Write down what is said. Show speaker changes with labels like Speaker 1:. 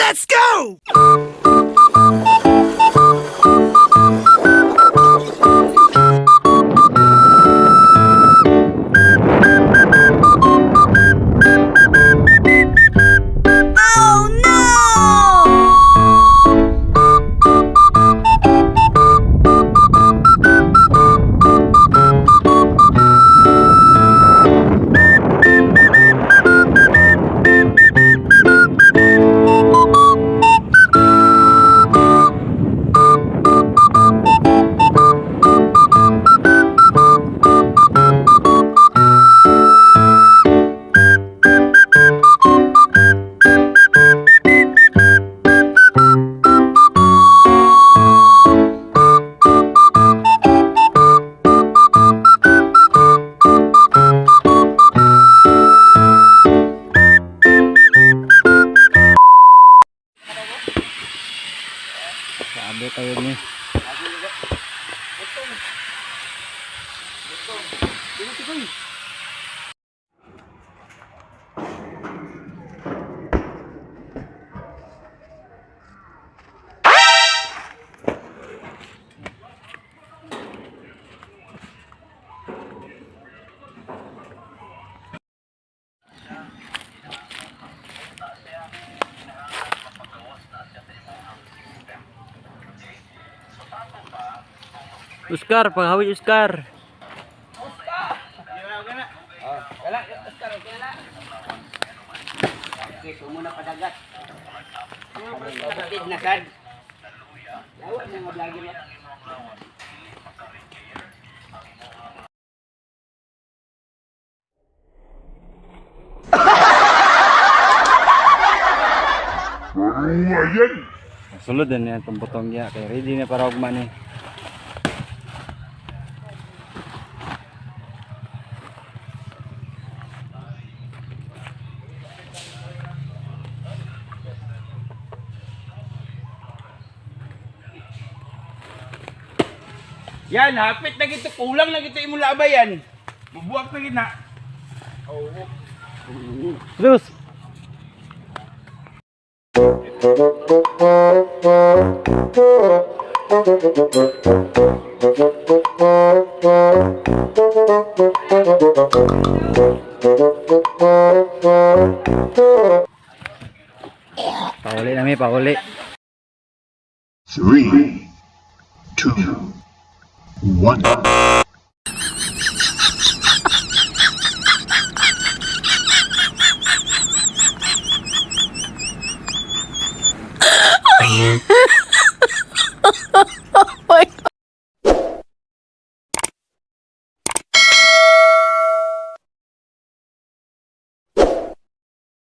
Speaker 1: Let's go!
Speaker 2: Sabi tayo ni. Oscar, panghawi Oscar.
Speaker 3: Okay, so muna padagat. Kapatid na sad. Lawat na mga vlogger mo.
Speaker 2: Sulod din yan itong butong niya. Kaya ready na para ugman eh.
Speaker 3: Yan, hapit na gito. Kulang na gito imong labay yan. Bubuak na gina. Oo.
Speaker 2: Terus. Pauli nami, pauli.
Speaker 1: 3, 2, 1.